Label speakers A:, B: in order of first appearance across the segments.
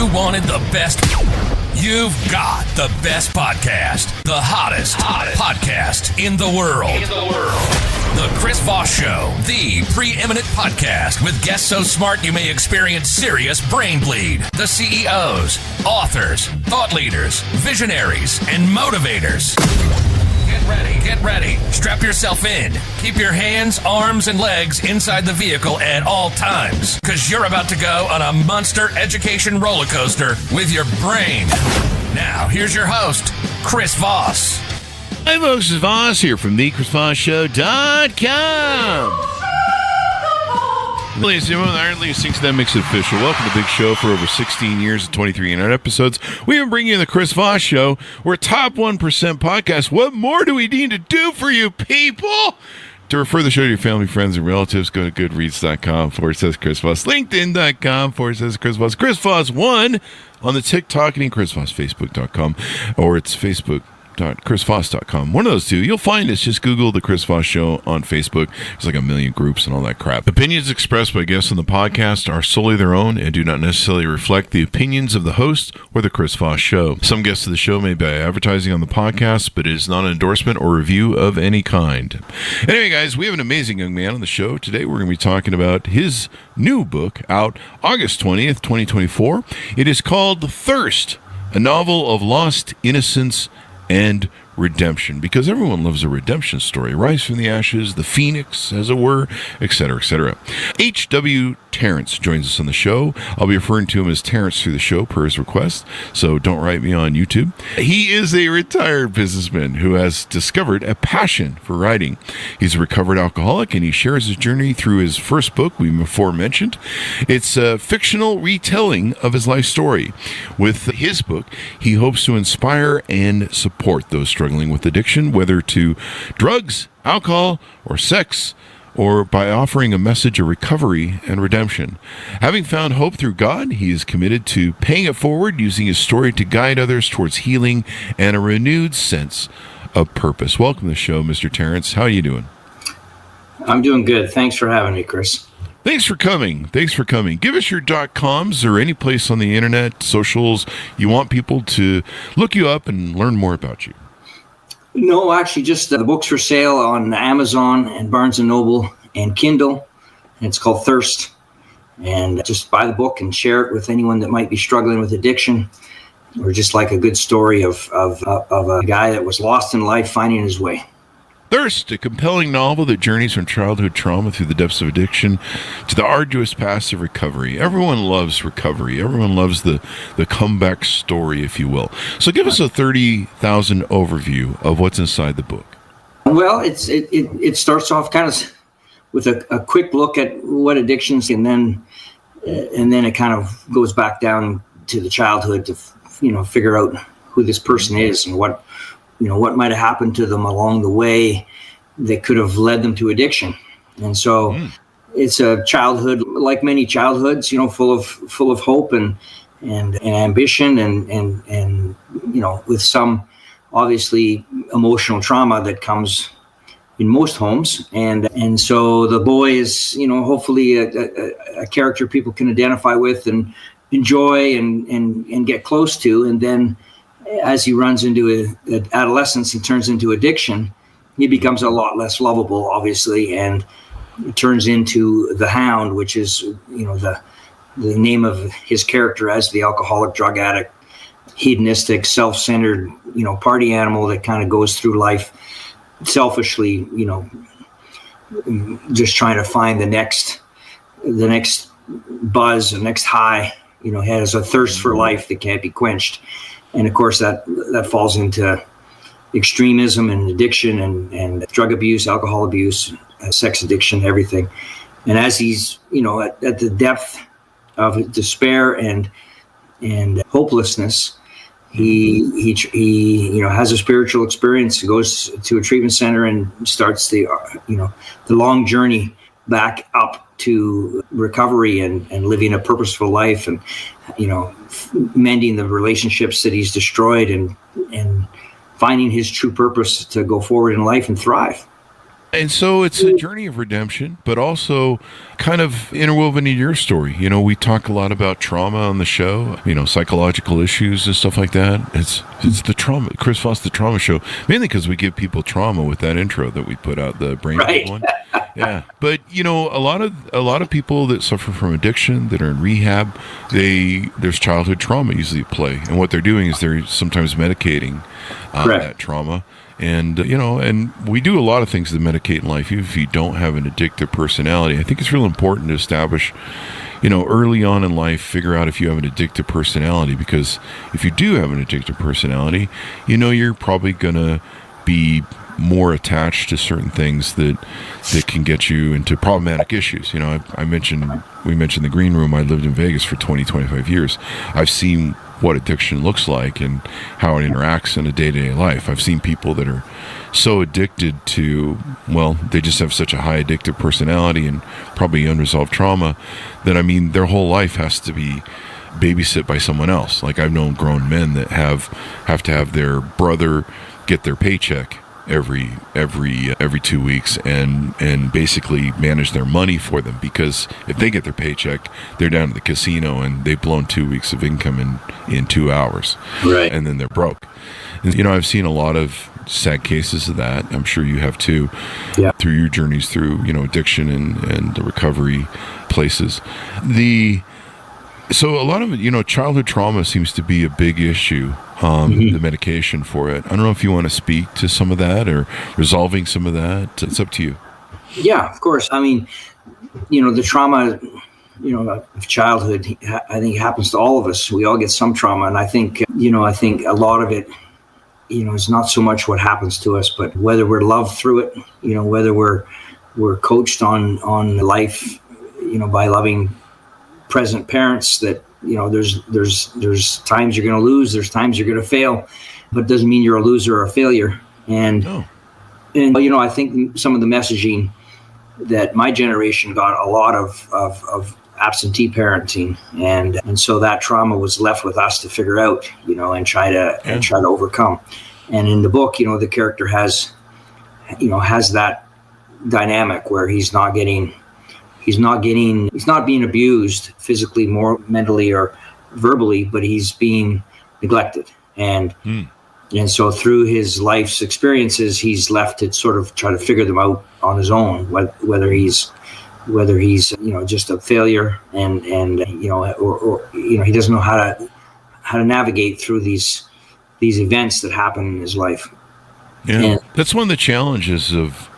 A: you wanted the best, you've got the best podcast. The hottest podcast in the world. The Chris Voss Show, the preeminent podcast with guests so smart you may experience serious brain bleed. The CEOs, authors, thought leaders, visionaries, and motivators. Get ready. Strap yourself in. Keep your hands, arms, and legs inside the vehicle at all times, because you're about to go on a monster education roller coaster with your brain. Now, here's your host, Chris Voss.
B: Hi, folks. It's Voss here from thechrisvossshow.com. Ladies and gentlemen, the Iron League Sinks That Makes It Official. Welcome to the big show for over 16 years and 2300 episodes. We even bring you the Chris Voss Show. We're a top 1% podcast. What more do we need to do for you people? To refer the show to your family, friends, and relatives, go to goodreads.com/Chris Voss, LinkedIn.com/Chris Voss, Chris Voss 1 on the TikTok, and Chris Voss, Facebook.com, or it's Facebook.chrisvoss.com. One of those two. You'll find us. Just Google the Chris Voss Show on Facebook. There's like a million groups and all that crap. Opinions expressed by guests on the podcast are solely their own and do not necessarily reflect the opinions of the host or the Chris Voss Show. Some guests of the show may be advertising on the podcast, but it is not an endorsement or review of any kind. Anyway, guys, we have an amazing young man on the show. Today we're going to be talking about his new book out August 20th, 2024. It is called Thirst, a novel of lost innocence and redemption, because everyone loves a redemption story. Rise from the ashes, the phoenix, as it were, etc., etc. H.W. Terrance joins us on the show. I'll be referring to him as Terrance through the show per his request, so don't write me on YouTube. He is a retired businessman who has discovered a passion for writing. He's a recovered alcoholic, and he shares his journey through his first book we before mentioned. It's a fictional retelling of his life story. With his book, he hopes to inspire and support those struggling with addiction, whether to drugs, alcohol, or sex, or by offering a message of recovery and redemption. Having found hope through God, he is committed to paying it forward, using his story to guide others towards healing and a renewed sense of purpose. Welcome to the show, Mr. Terrance. How are you doing?
C: I'm doing good. Thanks for having me, Chris.
B: Thanks for coming. Give us your .coms or any place on the internet, socials, you want people to look you up and learn more about you.
C: No, actually, just the book's for sale on Amazon and Barnes & Noble and Kindle. And it's called Thirst. And just buy the book and share it with anyone that might be struggling with addiction, or just like a good story of a guy that was lost in life finding his way.
B: Thirst, a compelling novel that journeys from childhood trauma through the depths of addiction to the arduous path of recovery. Everyone loves recovery. Everyone loves the comeback story, if you will. So give us a 30,000 overview of what's inside the book.
C: Well, it starts off kind of with a quick look at what addictions, and then it kind of goes back down to the childhood to figure out who this person is and what might have happened to them along the way that could have led them to addiction. And so it's a childhood, like many childhoods, full of hope and ambition and with some obviously emotional trauma that comes in most homes. And so the boy is, hopefully a character people can identify with and enjoy and get close to. And then as he runs into adolescence and turns into addiction, he becomes a lot less lovable, obviously, and turns into the Hound, which is, the name of his character as the alcoholic, drug addict, hedonistic, self-centered, party animal that kind of goes through life selfishly, just trying to find the next buzz, the next high, has a thirst for life that can't be quenched. And of course, that falls into extremism and addiction and drug abuse, alcohol abuse, sex addiction, everything. And as he's, at the depth of despair and hopelessness, he has a spiritual experience, goes to a treatment center and starts the long journey back up to recovery and living a purposeful life and, mending the relationships that he's destroyed and finding his true purpose to go forward in life and thrive.
B: And so it's a journey of redemption, but also kind of interwoven in your story. You know, we talk a lot about trauma on the show, you know, psychological issues and stuff like that. It's the trauma, Chris Voss, the trauma show, mainly because we give people trauma with that intro that we put out, the brain one. Yeah. But, you know, a lot of people that suffer from addiction, that are in rehab, there's childhood trauma usually at play. And what they're doing is they're sometimes medicating that trauma. And, you know, and we do a lot of things to medicate in life, even if you don't have an addictive personality. I think it's real important to establish, you know, early on in life, figure out if you have an addictive personality, because if you do have an addictive personality, you know, you're probably going to be more attached to certain things that can get you into problematic issues. You know, we mentioned the green room. I lived in Vegas for 25 years. I've seen what addiction looks like and how it interacts in a day-to-day life. I've seen people that are so addicted to, well, they just have such a high addictive personality and probably unresolved trauma that, I mean, their whole life has to be babysit by someone else. Like, I've known grown men that have to have their brother get their paycheck every 2 weeks and basically manage their money for them, because if they get their paycheck, they're down to the casino and they've blown 2 weeks of income in 2 hours,
C: right?
B: And then they're broke. And, you know, I've seen a lot of sad cases of that. I'm sure you have too, through your journeys through, you know, addiction and the recovery places. So a lot of, you know, childhood trauma seems to be a big issue, the medication for it. I don't know if you want to speak to some of that or resolving some of that. It's up to you.
C: Yeah, of course. I mean, you know, the trauma, you know, of childhood, I think happens to all of us. We all get some trauma. And I think a lot of it, you know, is not so much what happens to us, but whether we're loved through it, you know, whether we're coached on life, you know, by loving present parents, that, you know, there's times you're going to lose, there's times you're going to fail, but it doesn't mean you're a loser or a failure. And you know, I think some of the messaging that my generation got a lot of absentee parenting, and so that trauma was left with us to figure out, you know, and try to overcome. And in the book, you know, the character has that dynamic where he's not being abused physically, more mentally or verbally, but he's being neglected. And so through his life's experiences, he's left to sort of try to figure them out on his own, whether he's you know, just a failure and you know, or you know, he doesn't know how to navigate through these events that happen in his life.
B: Yeah, and that's one of the challenges of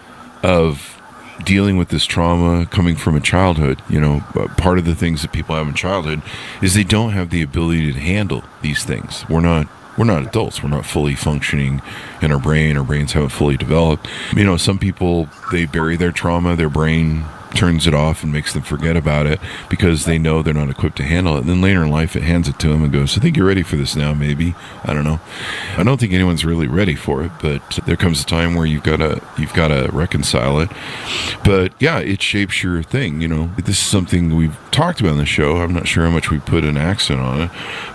B: dealing with this trauma coming from a childhood. You know, part of the things that people have in childhood is they don't have the ability to handle these things. We're not adults. We're not fully functioning in our brain. Our brains haven't fully developed. You know, some people, they bury their trauma, their brain turns it off and makes them forget about it because they know they're not equipped to handle it. And then later in life, it hands it to them and goes, I think you're ready for this now, maybe. I don't know. I don't think anyone's really ready for it, but there comes a time where you've got to reconcile it. But yeah, it shapes your thing. You know, this is something we've talked about on the show. I'm not sure how much we put an accent on it,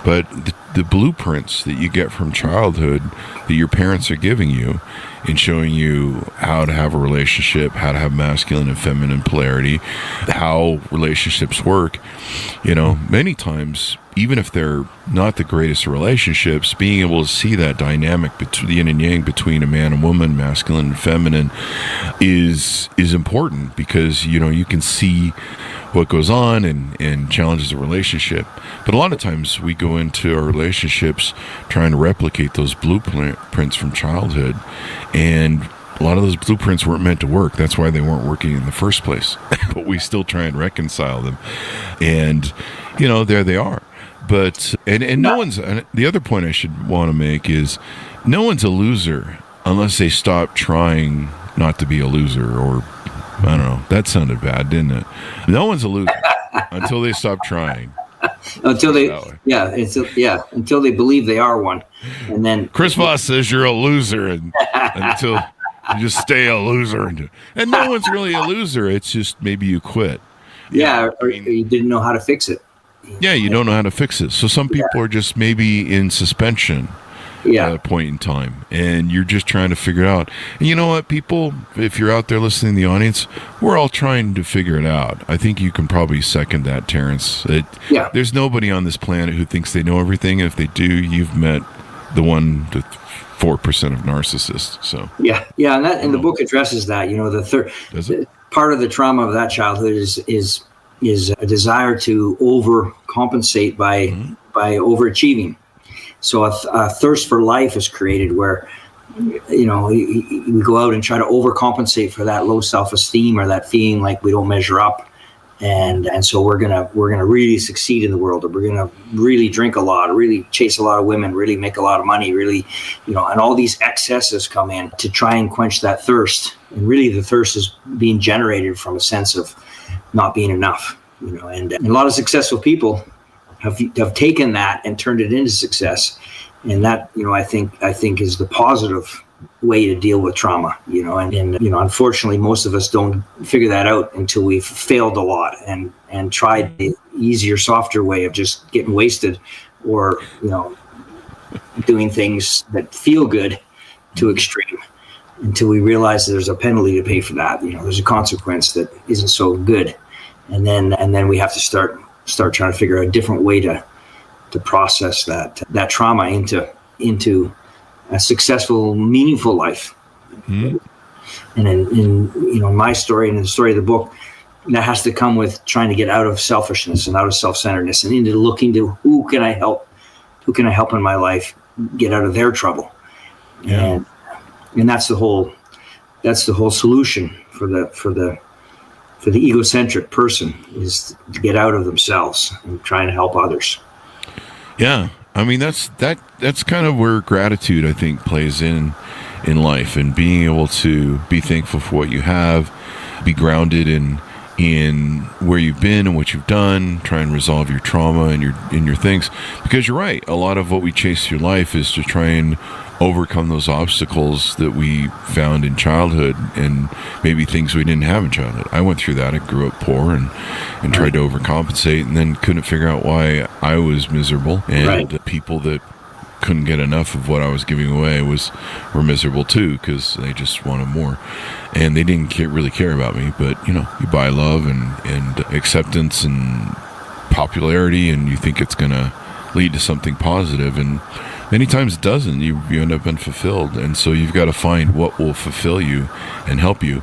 B: but the blueprints that you get from childhood that your parents are giving you in showing you how to have a relationship, how to have masculine and feminine polarity, how relationships work. You know, many times, even if they're not the greatest of relationships, being able to see that dynamic between the yin and yang between a man and woman, masculine and feminine, is important, because, you know, you can see what goes on and challenges a relationship. But a lot of times we go into our relationships trying to replicate those blueprints from childhood, and a lot of those blueprints weren't meant to work. That's why they weren't working in the first place. But we still try and reconcile them. And, you know, there they are. But, and no one's, and the other point I should want to make is, no one's a loser unless they stop trying not to be a loser. Or, I don't know, that sounded bad, didn't it? No one's a loser until they stop trying. Until they
C: until they believe they are one. And then
B: Chris Voss says you're a loser until you just stay a loser. And no one's really a loser. It's just maybe you quit.
C: Or you didn't know how to fix it.
B: Yeah, you don't know how to fix it. So some people are just maybe in suspension, at a point in time, and you're just trying to figure it out. And you know what, people, if you're out there listening in the audience, we're all trying to figure it out. I think you can probably second that, Terrance. There's nobody on this planet who thinks they know everything. If they do, you've met the 1% to 4% of narcissists. So
C: and the book addresses that. The part of the trauma of that childhood is a desire to overcompensate by overachieving. So a thirst for life is created where, we go out and try to overcompensate for that low self-esteem or that feeling like we don't measure up. And so we're gonna really succeed in the world, or we're gonna really drink a lot, or really chase a lot of women, really make a lot of money, really, and all these excesses come in to try and quench that thirst. And really the thirst is being generated from a sense of not being enough, and a lot of successful people have taken that and turned it into success. And that, I think is the positive way to deal with trauma, and unfortunately most of us don't figure that out until we've failed a lot and tried the easier, softer way of just getting wasted, or, doing things that feel good to extreme, until we realize that there's a penalty to pay for that. There's a consequence that isn't so good. And then we have to start trying to figure out a different way to process that trauma into a successful, meaningful life. Mm-hmm. And in my story and in the story of the book, that has to come with trying to get out of selfishness and out of self-centeredness and into looking to who can I help in my life get out of their trouble. Yeah. And that's the whole solution for the egocentric person, is to get out of themselves and trying to help others.
B: Yeah. I mean, that's kind of where gratitude, I think, plays in life, and being able to be thankful for what you have, be grounded in where you've been and what you've done, try and resolve your trauma and your things. Because you're right, a lot of what we chase through life is to try and overcome those obstacles that we found in childhood, and maybe things we didn't have in childhood. I went through that. I grew up poor and tried to overcompensate, and then couldn't figure out why I was miserable. And the people that couldn't get enough of what I was giving away were miserable too, because they just wanted more, and they didn't really care about me. But you buy love and acceptance and popularity, and you think it's gonna lead to something positive, and many times it doesn't. You end up unfulfilled, and so you've got to find what will fulfill you and help you.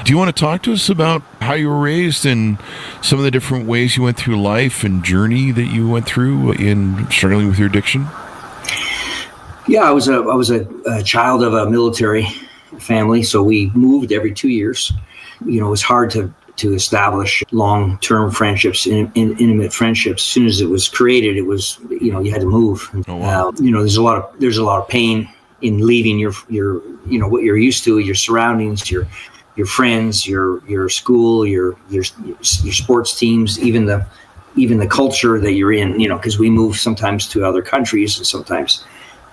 B: Do you want to talk to us about how you were raised and some of the different ways you went through life and journey that you went through in struggling with your addiction?
C: Yeah, I was a child of a military family, so we moved every 2 years. It was hard to establish long-term friendships, intimate friendships. As soon as it was created, it was, you had to move.
B: Oh, wow.
C: There's a lot of pain in leaving your what you're used to, your surroundings, your friends, your school, your sports teams, even the culture that you're in, because we move sometimes to other countries and sometimes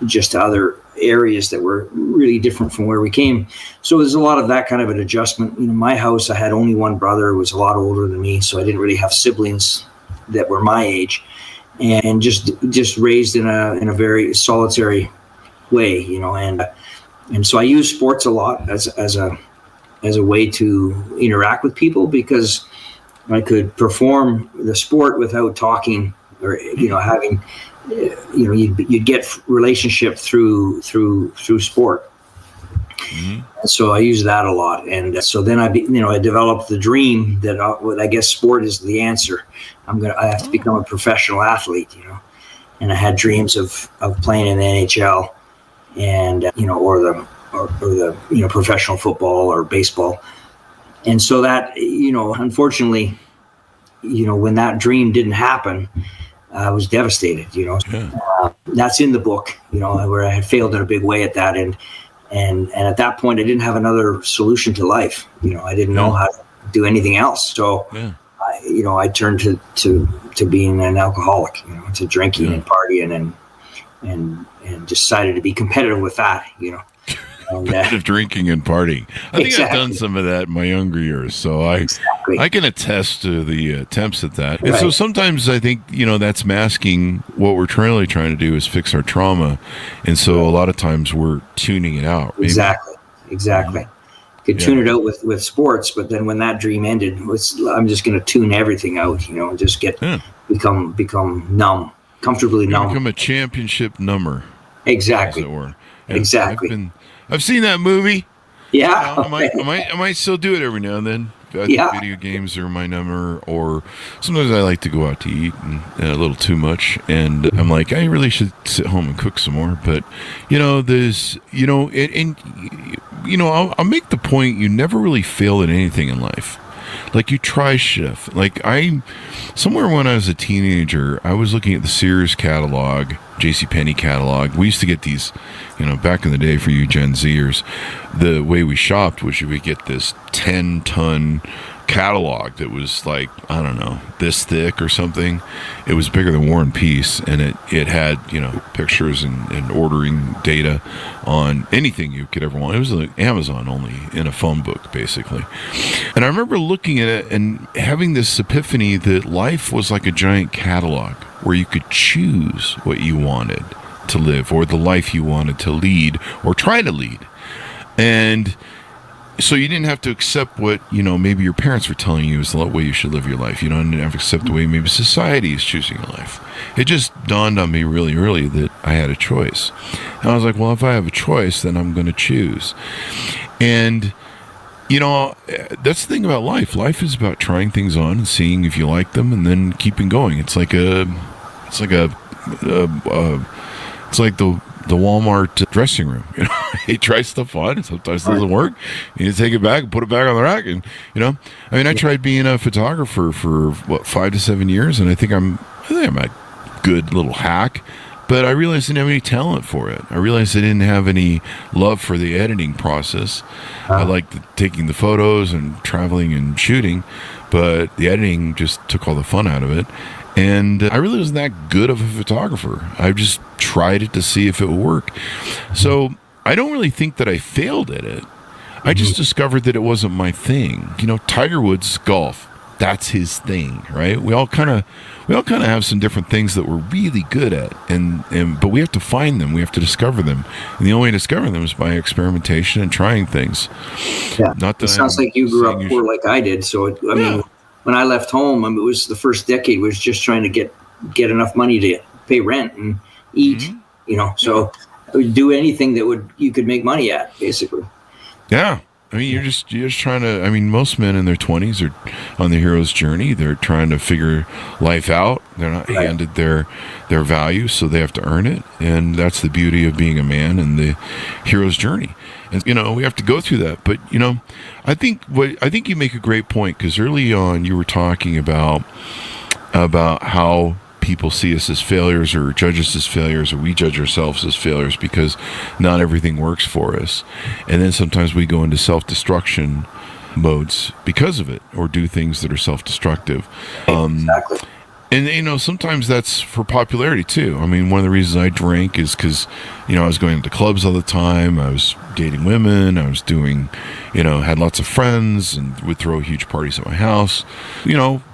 C: just to other areas that were really different from where we came. So there's a lot of that kind of an adjustment. My house, I had only one brother who was a lot older than me, so I didn't really have siblings that were my age, and just raised in a very solitary way, and so I use sports a lot as a way to interact with people, because I could perform the sport without talking or having. You'd get relationship through sport. Mm-hmm. So I use that a lot, and so then I developed the dream that I guess sport is the answer. I have to become a professional athlete, and I had dreams of playing in the NHL, and or the professional football or baseball, and so that unfortunately, when that dream didn't happen, I was devastated, Yeah. That's in the book, where I had failed in a big way at that. And at that point, I didn't have another solution to life. I didn't know how to do anything else. So, I turned to being an alcoholic, to drinking and partying and decided to be competitive with that,
B: competitive drinking and partying. I think I've done some of that in my younger years, so I can attest to the attempts at that. And so sometimes I think, that's masking what we're really trying to do is fix our trauma. And so a lot of times we're tuning it out. Maybe.
C: Exactly. You could tune it out with sports, but then when that dream ended, I'm just going to tune everything out, and just become numb, comfortably numb.
B: Become a championship number.
C: Exactly.
B: As it were.
C: Exactly.
B: I've seen that movie.
C: Yeah.
B: I might still do it every now and then. I think video games are my number, or sometimes I like to go out to eat and a little too much, and I'm like, I really should sit home and cook some more. But I'll make the point: you never really fail at anything in life. Like, you try shift. Like, somewhere when I was a teenager, I was looking at the Sears catalog, JCPenney catalog. We used to get these, back in the day for you Gen Zers, the way we shopped was we get this 10-ton catalog that was like, I don't know, this thick or something. It was bigger than War and Peace, and it had, pictures and ordering data on anything you could ever want. It was like Amazon only in a phone book, basically. And I remember looking at it and having this epiphany that life was like a giant catalog where you could choose what you wanted to live or the life you wanted to lead or try to lead. And so you didn't have to accept what, maybe your parents were telling you is the way you should live your life. You didn't have to accept the way maybe society is choosing your life. It just dawned on me really early that I had a choice. And I was like, well, if I have a choice, then I'm going to choose. And, that's the thing about life. Life is about trying things on and seeing if you like them and then keeping going. It's like the Walmart dressing room. You try stuff on, and sometimes it doesn't work. You need to take it back and put it back on the rack. And I tried being a photographer for 5 to 7 years, and I think I'm a good little hack. But I realized I didn't have any talent for it. I realized I didn't have any love for the editing process. I liked taking the photos and traveling and shooting, but the editing just took all the fun out of it. And I really wasn't that good of a photographer. I just tried it to see if it would work. So I don't really think that I failed at it. I just discovered that it wasn't my thing. Tiger Woods golf, that's his thing, right? We all kind of have some different things that we're really good at, but we have to find them. We have to discover them, and the only way to discover them is by experimentation and trying things.
C: Yeah, it sounds like you grew up poor like I did. So I mean, when I left home, it was the first decade was just trying to get enough money to pay rent and eat. So I would do anything that you could make money at, basically.
B: Yeah. I mean, you're just trying to. I mean, most men in their 20s are on the hero's journey. They're trying to figure life out. They're not handed their value, so they have to earn it. And that's the beauty of being a man and the hero's journey. And we have to go through that. But I think you make a great point, because early on you were talking about how people see us as failures or judge us as failures, or we judge ourselves as failures because not everything works for us. And then sometimes we go into self-destruction modes because of it, or do things that are self-destructive.
C: Exactly.
B: And, sometimes that's for popularity too. I mean, one of the reasons I drank is because, I was going to clubs all the time. I was dating women. I was doing, had lots of friends and would throw huge parties at my house.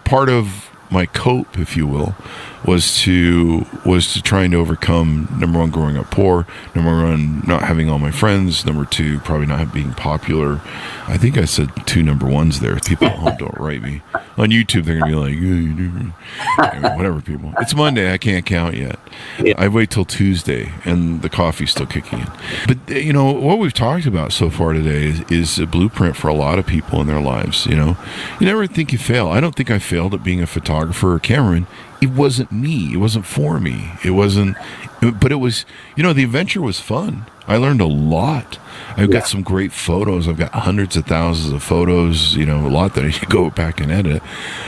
B: Part of my cope, if you will, was to trying to overcome, number one, growing up poor, number one, not having all my friends, number two, probably not being popular. I think I said 2 number ones there. People at home don't write me. On YouTube, they're going to be like, whatever, people. It's Monday. I can't count yet. Yeah. I wait till Tuesday, and the coffee's still kicking in. But, what we've talked about so far today is a blueprint for a lot of people in their lives, You never think you fail. I don't think I failed at being a photographer or cameraman. It wasn't me. It wasn't for me. It wasn't, but it was, the adventure was fun. I learned a lot. I've got some great photos. I've got hundreds of thousands of photos, a lot that I should go back and edit.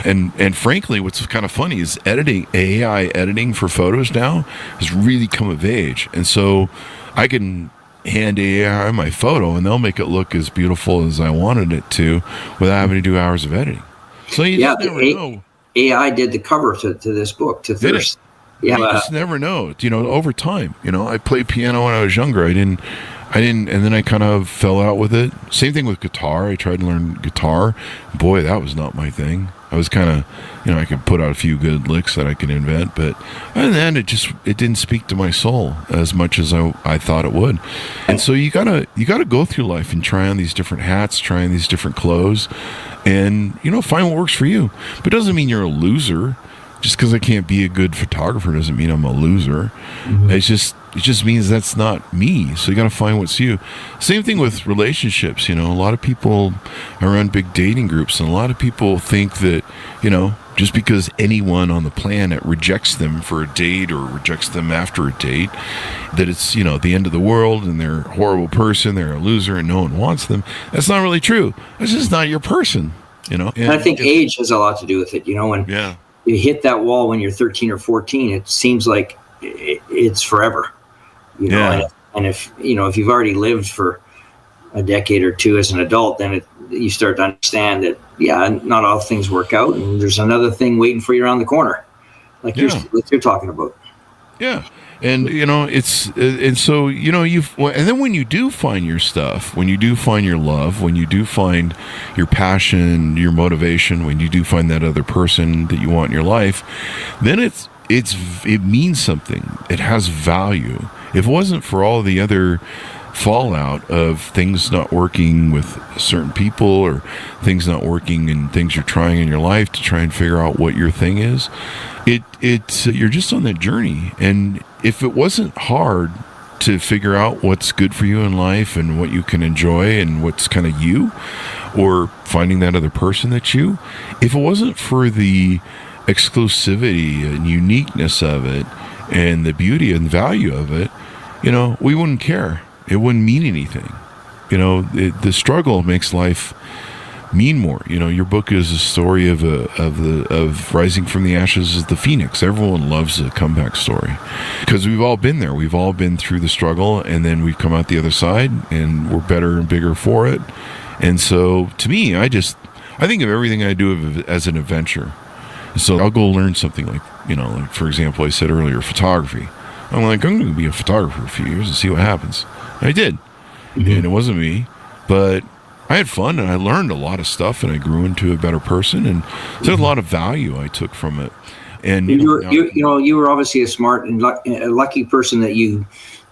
B: And frankly, what's kind of funny is AI editing for photos now has really come of age. And so I can hand AI my photo and they'll make it look as beautiful as I wanted it to without having to do hours of editing. So you just never know.
C: AI did the cover to this book, to Thirst.
B: Yeah, you just never know. Over time. I played piano when I was younger. I I didn't, and then I kind of fell out with it. Same thing with guitar. I tried to learn guitar. Boy, that was not my thing. I was kind of, I could put out a few good licks that I could invent, but other than that, it didn't speak to my soul as much as I thought it would. And so you gotta go through life and try on these different hats, try on these different clothes, and find what works for you. But it doesn't mean you're a loser. Just because I can't be a good photographer doesn't mean I'm a loser. Mm-hmm. It just means that's not me. So you got to find what's you. Same thing with relationships. A lot of people are on big dating groups, and a lot of people think that, just because anyone on the planet rejects them for a date or rejects them after a date, that it's, the end of the world and they're a horrible person, they're a loser, and no one wants them. That's not really true. That's just not your person, And
C: I think age has a lot to do with it, when you hit that wall when you're 13 or 14, it seems like it's forever, and if you've already lived for a decade or two as an adult, then you start to understand that, not all things work out, and there's another thing waiting for you around the corner, like you're talking about.
B: Yeah. And, and so, and then when you do find your stuff, when you do find your love, when you do find your passion, your motivation, when you do find that other person that you want in your life, then it means something. It has value. If it wasn't for all the other fallout of things not working with certain people, or things not working in things you're trying in your life to try and figure out what your thing is, you're just on that journey. And if it wasn't hard to figure out what's good for you in life and what you can enjoy and what's kind of you, or finding that other person that's you, if it wasn't for the exclusivity and uniqueness of it and the beauty and value of it, we wouldn't care. It wouldn't mean anything. The struggle makes life mean more. Your book is a story of rising from the ashes as the phoenix. Everyone loves a comeback story because we've all been there. We've all been through the struggle, and then we've come out the other side, and we're better and bigger for it. And so, to me, I think of everything I do as an adventure. So I'll go learn something like for example, I said earlier, photography. I'm going to be a photographer for a few years and see what happens. I did. Mm-hmm. And it wasn't me, but I had fun, and I learned a lot of stuff, and I grew into a better person, and there's a lot of value I took from it. And
C: you were obviously a smart and a lucky person that you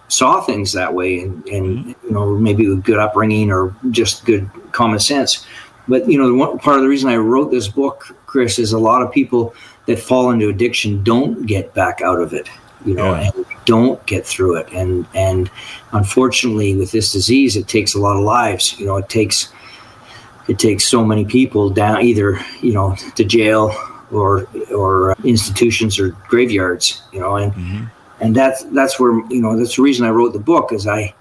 C: saw things that way, and maybe with good upbringing or just good common sense. But one part of the reason I wrote this book, Chris, is a lot of people that fall into addiction don't get back out of it. And don't get through it. And unfortunately, with this disease, it takes a lot of lives. It takes so many people down, either, to jail or institutions or graveyards, and that's where, that's the reason I wrote the book, is I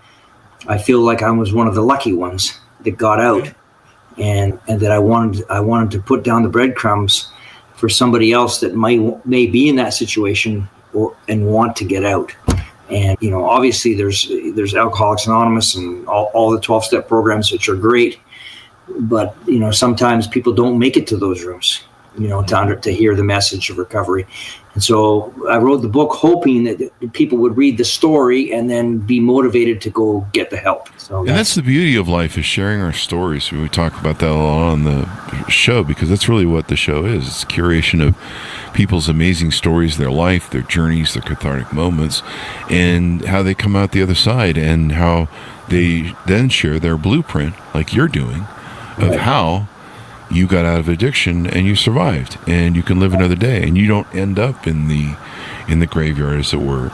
C: feel like I was one of the lucky ones that got out, and that I wanted to put down the breadcrumbs for somebody else that may be in that situation and want to get out. And obviously there's Alcoholics Anonymous and all the 12-step programs, which are great, but sometimes people don't make it to those rooms, to hear the message of recovery. And so I wrote the book hoping that people would read the story and then be motivated to go get the help. So
B: that's the beauty of life, is sharing our stories. We talk about that a lot on the show, because that's really what the show is. It's a curation of people's amazing stories, their life, their journeys, their cathartic moments, and how they come out the other side, and how they then share their blueprint, like you're doing, of how you got out of addiction and you survived, and you can live another day, and you don't end up in the graveyard, as it were.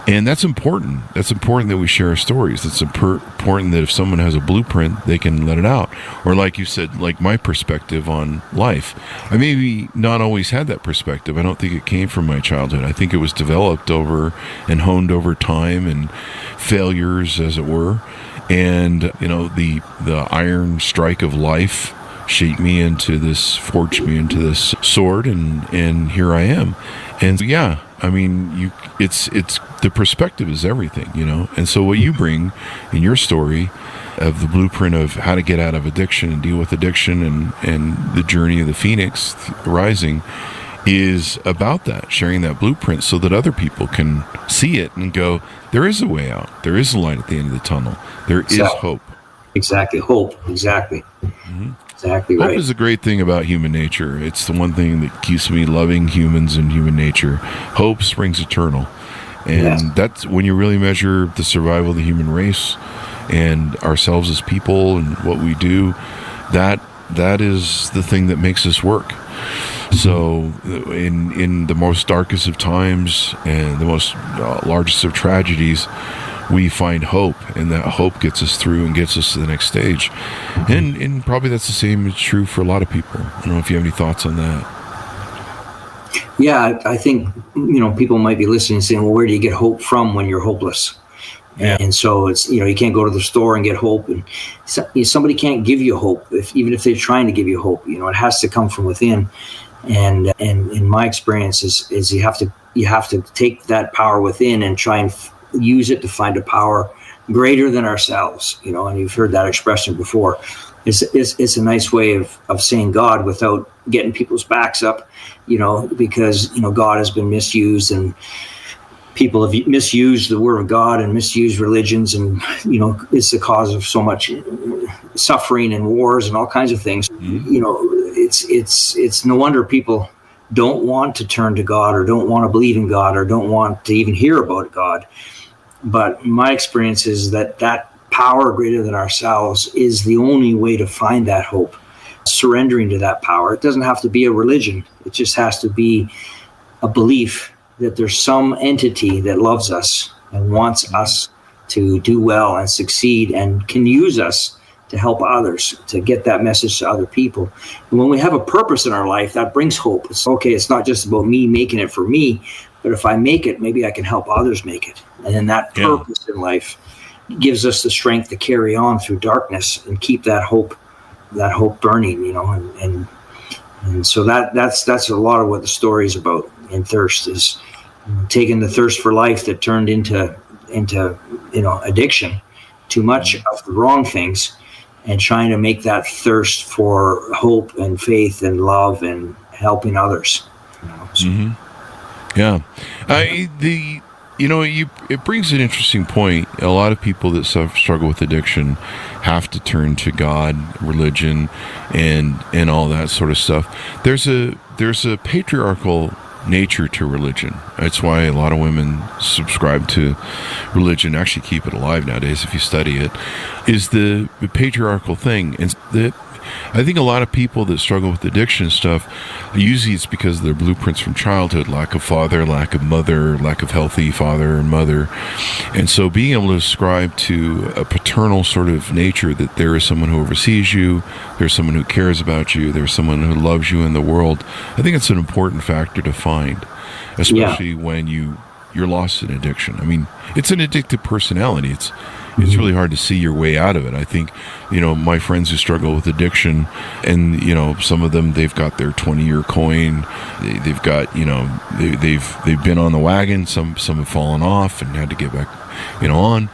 B: And that's important. That's important that we share our stories. It's important that if someone has a blueprint, they can let it out. Or like you said, like my perspective on life. I maybe not always had that perspective. I don't think it came from my childhood. I think it was developed over and honed over time and failures, as it were. And, the iron strike of life shaped me into this, forged me into this sword, and here I am. And it's the perspective is everything, And so what you bring in your story of the blueprint of how to get out of addiction and deal with addiction and the journey of the phoenix rising is about that, sharing that blueprint so that other people can see it and go, there is a way out. There is a light at the end of the tunnel. There is hope.
C: Exactly. Hope. Exactly. Exactly right.
B: Hope is a great thing about human nature. It's the one thing that keeps me loving humans and human nature. Hope springs eternal. And that's when you really measure the survival of the human race and ourselves as people and what we do, that is the thing that makes us work. So in the most darkest of times and the most largest of tragedies, we find hope, and that hope gets us through and gets us to the next stage. And probably that's the same is true for a lot of people. I don't know if you have any thoughts on that.
C: Yeah, I think, people might be listening and saying, well, where do you get hope from when you're hopeless? Yeah. And so it's, you can't go to the store and get hope, and somebody can't give you hope, even if they're trying to give you hope. It has to come from within. And in my experience is you have to take that power within and try and use it to find a power greater than ourselves. And you've heard that expression before. It's a nice way of saying God without getting people's backs up, because God has been misused, and people have misused the word of God and misused religions, and it's the cause of so much suffering and wars and all kinds of things. It's no wonder people don't want to turn to God, or don't want to believe in God, or don't want to even hear about God. But my experience is that power greater than ourselves is the only way to find that hope. Surrendering to that power. It doesn't have to be a religion. It just has to be a belief that there's some entity that loves us and wants us to do well and succeed, and can use us to help others, to get that message to other people. And when we have a purpose in our life, that brings hope. It's okay, it's not just about me making it for me, but if I make it, maybe I can help others make it. And then that purpose in life gives us the strength to carry on through darkness and keep that hope burning, and so that's a lot of what the story is about in Thirst, is taking the thirst for life that turned into addiction, too much of the wrong things, and trying to make that thirst for hope and faith and love and helping others.
B: Yeah. It brings an interesting point. A lot of people that struggle with addiction have to turn to God, religion, and all that sort of stuff. There's a patriarchal nature to religion. That's why a lot of women subscribe to religion, actually keep it alive nowadays if you study it, is the patriarchal thing. And I think a lot of people that struggle with addiction stuff, usually it's because of their blueprints from childhood, lack of father, lack of mother, lack of healthy father and mother. And so being able to ascribe to a paternal sort of nature, that there is someone who oversees you, there's someone who cares about you, there's someone who loves you in the world, I think it's an important factor to find, especially when you're lost in addiction. I mean, it's an addictive personality. It's really hard to see your way out of it. I think, my friends who struggle with addiction, and, some of them, they've got their 20-year coin. They've got, they've been on the wagon. Some have fallen off and had to get back, on.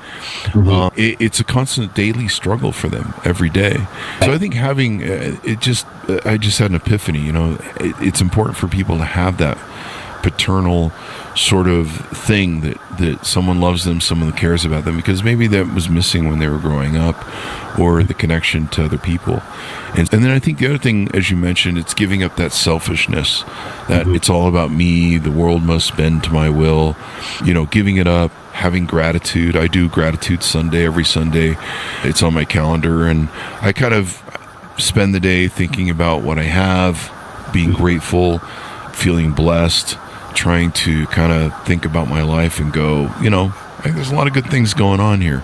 B: It's a constant daily struggle for them every day. So I think having, I just had an epiphany, it's important for people to have that paternal sort of thing, that someone loves them, someone that cares about them, because maybe that was missing when they were growing up, or the connection to other people. And then I think the other thing, as you mentioned, it's giving up that selfishness, that it's all about me, the world must bend to my will, giving it up, having gratitude. I do Gratitude Sunday every Sunday. It's on my calendar, and I kind of spend the day thinking about what I have, being grateful, feeling blessed, trying to kind of think about my life and go, there's a lot of good things going on here.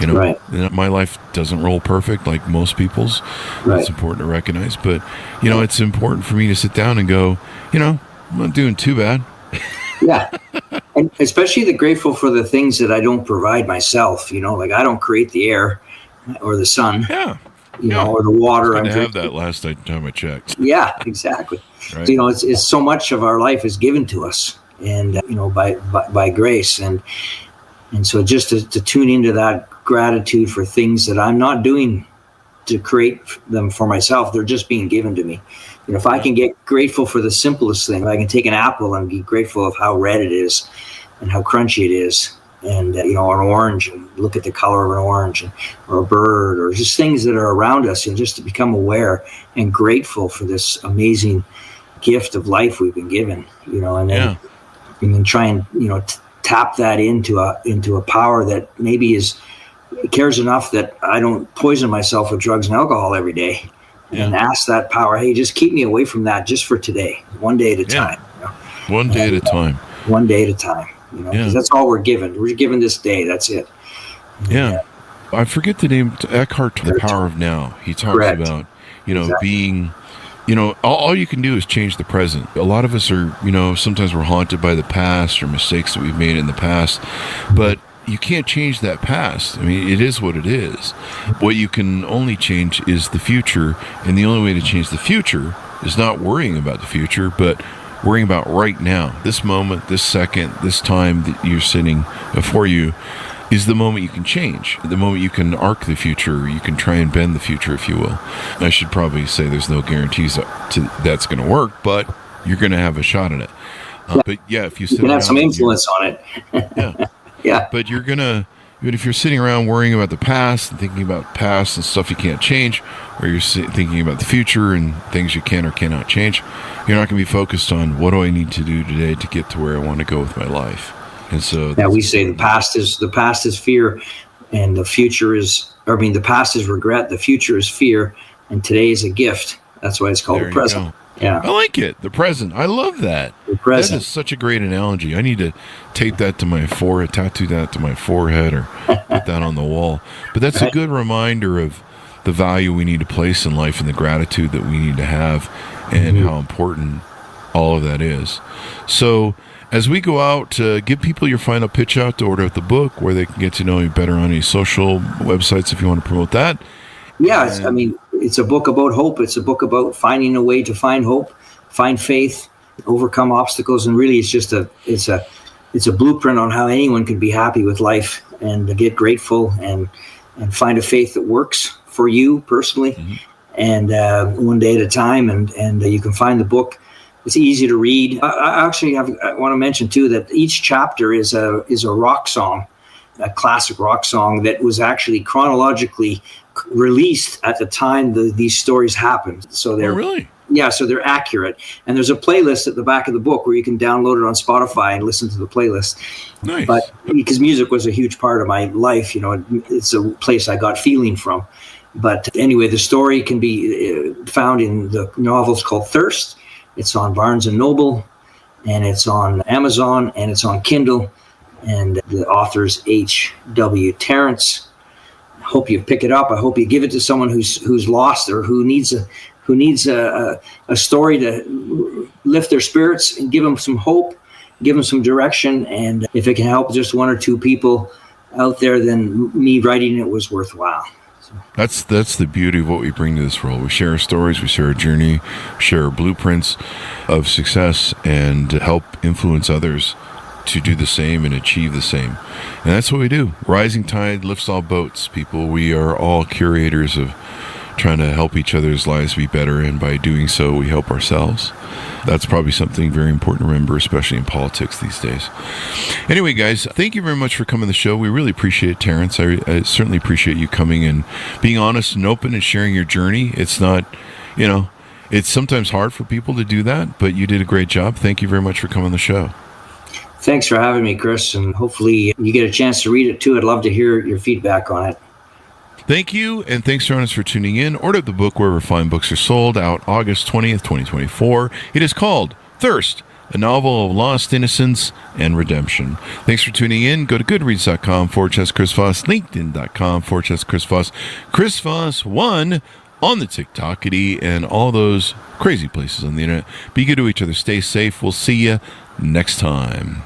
C: Right.
B: My life doesn't roll perfect like most people's. Right. It's important to recognize, but it's important for me to sit down and go, I'm not doing too bad.
C: Yeah. And especially grateful for the things that I don't provide myself, like I don't create the air or the sun.
B: Yeah.
C: Or the water.
B: I have that last time I checked.
C: Yeah, exactly. Right. It's so much of our life is given to us, and by grace, and so just to tune into that gratitude for things that I'm not doing to create them for myself. They're just being given to me. If I can get grateful for the simplest thing, I can take an apple and be grateful of how red it is and how crunchy it is. And, an orange, and look at the color of an orange, or a bird, or just things that are around us, and just to become aware and grateful for this amazing gift of life we've been given, and then try and, tap that into a power that maybe cares enough that I don't poison myself with drugs and alcohol every day, and ask that power, hey, just keep me away from that just for today, one day at a time.
B: One day at a time.
C: One day at a time. Because that's all we're given. We're given this day. That's it.
B: Yeah. I forget the name. Eckhart, The Power of Now. He talks about, being, all you can do is change the present. A lot of us are, sometimes we're haunted by the past or mistakes that we've made in the past, but you can't change that past. I mean, it is what it is. What you can only change is the future, and the only way to change the future is not worrying about the future, but worrying about right now. This moment, this second, this time that you're sitting before you is the moment you can change. The moment you can arc the future, you can try and bend the future, if you will. I should probably say there's no guarantees that's going to work, but you're going to have a shot at it. But yeah, if you
C: can have some influence on it.
B: Yeah. But you're going to, even if you're sitting around worrying about the past and thinking about past and stuff you can't change, or you're thinking about the future and things you can or cannot change, you're not going to be focused on what do I need to do today to get to where I want to go with my life. And so
C: we say the past is fear, and the future is, the past is regret, the future is fear, and today is a gift. That's why it's called the present. Yeah,
B: I like it. The present. I love that.
C: The present.
B: That is such a great analogy. I need to tape that to my forehead, tattoo that to my forehead, or put that on the wall. But that's a good reminder of the value we need to place in life and the gratitude that we need to have, and how important all of that is. So as we go out, give people your final pitch out to order out the book, where they can get to know you better on any social websites if you want to promote that.
C: Yeah, it's a book about hope. It's a book about finding a way to find hope, find faith, overcome obstacles, and really it's a blueprint on how anyone can be happy with life and get grateful and find a faith that works for you personally, and one day at a time. And you can find the book. It's easy to read. I want to mention too that each chapter is a rock song, a classic rock song that was actually chronologically released at the time these stories happened. So they're
B: really?
C: Yeah, so they're accurate. And there's a playlist at the back of the book where you can download it on Spotify and listen to the playlist.
B: Nice.
C: But because music was a huge part of my life, it's a place I got feeling from. But anyway, the story can be found in the novels called Thirst. It's on Barnes & Noble, and it's on Amazon, and it's on Kindle. And the author's H.W. Terrance. I hope you pick it up. I hope you give it to someone who's lost, or who needs a story to lift their spirits and give them some hope, give them some direction. And if it can help just one or two people out there, then me writing it was worthwhile.
B: That's the beauty of what we bring to this world. We share our stories, we share our journey, share our blueprints of success, and help influence others to do the same and achieve the same. And that's what we do. Rising tide lifts all boats, people. We are all curators of trying to help each other's lives be better, and by doing so, we help ourselves. That's probably something very important to remember, especially in politics these days. Anyway, guys, thank you very much for coming to the show. We really appreciate it, Terrance. I certainly appreciate you coming and being honest and open and sharing your journey. It's not, it's sometimes hard for people to do that, but you did a great job. Thank you very much for coming on the show.
C: Thanks for having me, Chris, and hopefully you get a chance to read it too. I'd love to hear your feedback on it.
B: Thank you, and thanks, Terrance, for tuning in. Order the book wherever fine books are sold, out August 20th, 2024. It is called Thirst, a novel of lost innocence and redemption. Thanks for tuning in. Go to goodreads.com/Chris Voss, linkedin.com/Chris Voss, Chris Voss 1 on the TikTokity, and all those crazy places on the internet. Be good to each other. Stay safe. We'll see you next time.